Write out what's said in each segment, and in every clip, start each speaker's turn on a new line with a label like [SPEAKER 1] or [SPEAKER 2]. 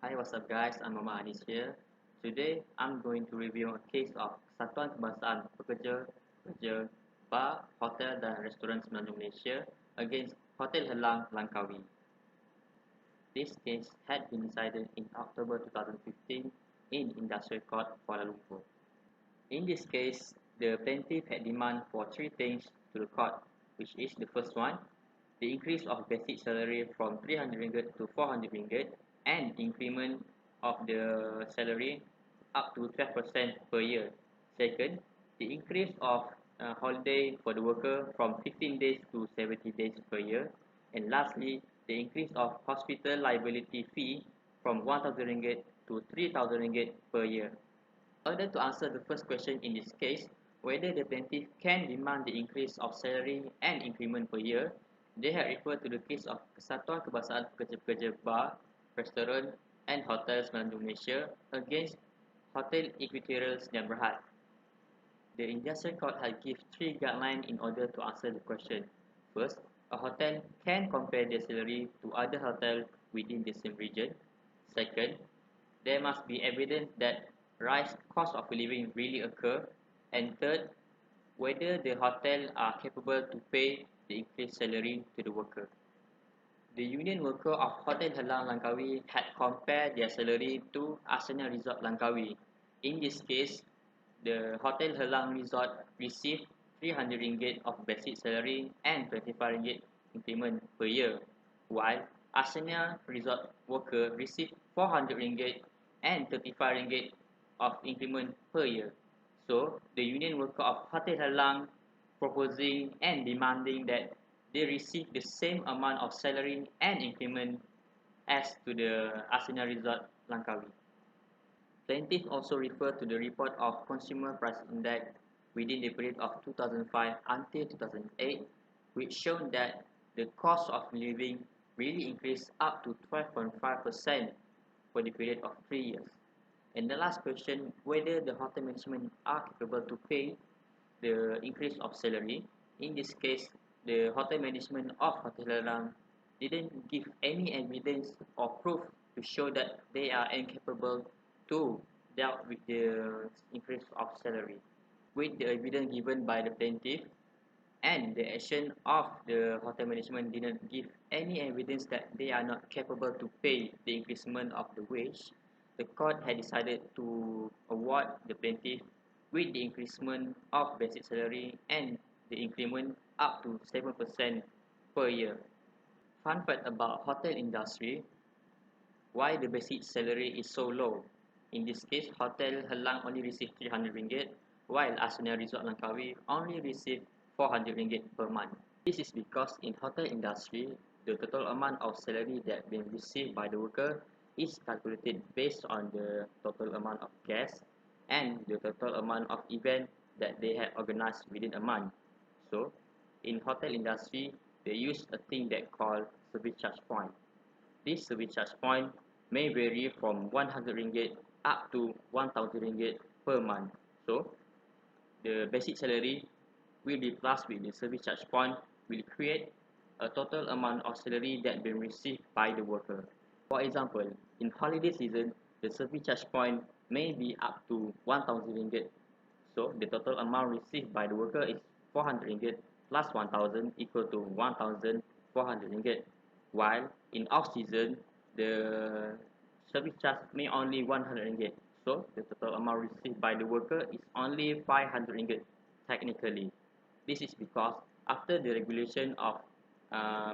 [SPEAKER 1] Hi, what's up guys? I'm Mama Anis here. Today, I'm going to review a case of Kesatuan Kebangsaan Pekerja-Pekerja Bar, Hotel dan Restoran Semenanjung Malaysia against Hotel Helang Langkawi. This case had been decided in October 2015 in Industrial Court, Kuala Lumpur. In this case, the plaintiff had demand for three things to the court, which is the first one, the increase of basic salary from 300 ringgit to 400 ringgit and increment of the salary up to 12% per year. Second, the increase of holiday for the worker from 15 days to 70 days per year. And lastly, the increase of hospital liability fee from 1,000 ringgit to 3,000 ringgit per year. In order to answer the first question in this case, whether the plaintiff can demand the increase of salary and increment per year, they have referred to the case of Kesatuan Kebangsaan Pekerja-Pekerja Bar, Restoran and Hotel Semenanjung Malaysia against Hotel Equatorial Sdn Bhd. The Industrial Court has given three guidelines in order to answer the question. First, a hotel can compare their salary to other hotels within the same region. Second, there must be evidence that rise cost of living really occur. And third, whether the hotel are capable to pay the increased salary to the worker. The union worker of Hotel Helang Langkawi had compared their salary to Asana Resort Langkawi. In this case, the Hotel Helang Resort received 300 ringgit of basic salary and 25 ringgit increment per year, while Asana Resort worker received 400 ringgit and 35 ringgit of increment per year. So, the union worker of Hotel Helang proposing and demanding that they receive the same amount of salary and increment as to the Asana Resort Langkawi. Plaintiff also referred to the report of Consumer Price Index within the period of 2005 until 2008, which showed that the cost of living really increased up to 12.5% for the period of 3 years. And the last question, whether the hotel management are capable to pay the increase of salary. In this case, the hotel management of Hotel Helang didn't give any evidence or proof to show that they are incapable to deal with the increase of salary. With the evidence given by the plaintiff and the action of the hotel management didn't give any evidence that they are not capable to pay the increasement of the wage, the court had decided to award the plaintiff with the increasement of basic salary and the increment up to 7% per year. Fun fact about hotel industry, why the basic salary is so low. In this case, Hotel Helang only received 300 ringgit, while Asana Resort Langkawi only received 400 ringgit per month. This is because in hotel industry, the total amount of salary that being received by the worker is calculated based on the total amount of guests and the total amount of event that they have organized within a month. So, in hotel industry, they use a thing that called service charge point. This service charge point may vary from 100 ringgit up to 1,000 ringgit per month. So, the basic salary will be plus with the service charge point will create a total amount of salary that been received by the worker. For example, in holiday season, the service charge point may be up to 1,000 ringgit. So the total amount received by the worker is 400 ringgit plus 1,000 equal to 1,400 ringgit. While in off season, the service charge may only 100 ringgit. So the total amount received by the worker is only 500 ringgit technically. This is because after the regulation of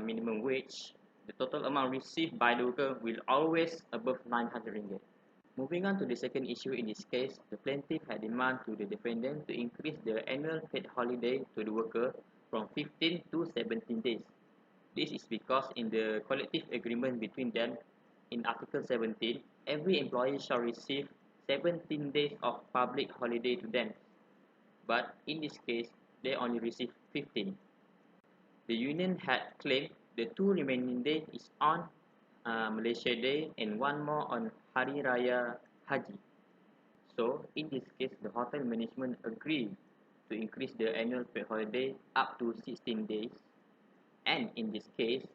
[SPEAKER 1] minimum wage, the total amount received by the worker will always above 900 ringgit. Moving on to the second issue in this case, the plaintiff had demand to the defendant to increase the annual paid holiday to the worker from 15 to 17 days. This is because in the collective agreement between them, in Article 17, every employee shall receive 17 days of public holiday to them. But in this case, they only received 15. The union had claimed the two remaining days is on Malaysia Day and one more on Hari Raya Haji. So, in this case, the hotel management agreed to increase the annual paid holiday up to 16 days. And in this case,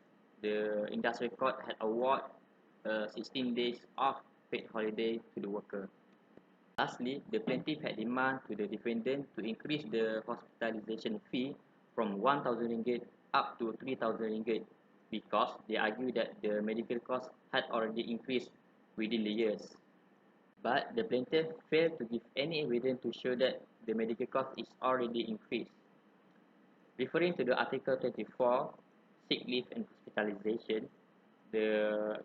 [SPEAKER 1] the industrial court had awarded 16 days of paid holiday to the worker. Lastly, the plaintiff had demand to the defendant to increase the hospitalization fee from 1,000 ringgit up to 3,000 ringgit because they argue that the medical costs had already increased within the years. But the plaintiff failed to give any evidence to show that the medical cost is already increased. Referring to the Article 24, sick leave and hospitalization, the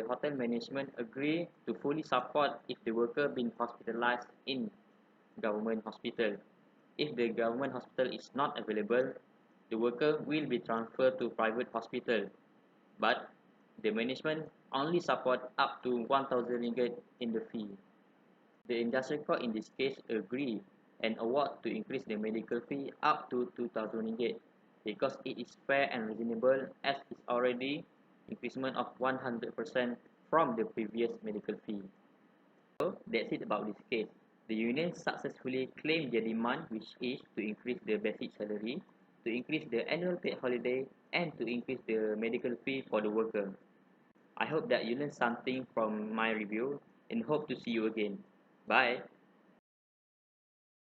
[SPEAKER 1] hotel management agree to fully support if the worker been hospitalized in government hospital. If the government hospital is not available, the worker will be transferred to private hospital. But the management only support up to 1,000 ringgit in the fee. The industrial court in this case agree and award to increase the medical fee up to 2,000 ringgit because it is fair and reasonable as it's already increasement of 100% from the previous medical fee. So that's it about this case. The union successfully claimed their demand, which is to increase the basic salary, to increase the annual paid holiday, and to increase the medical fee for the worker. I hope that you learned something from my review and hope to see you again. Bye.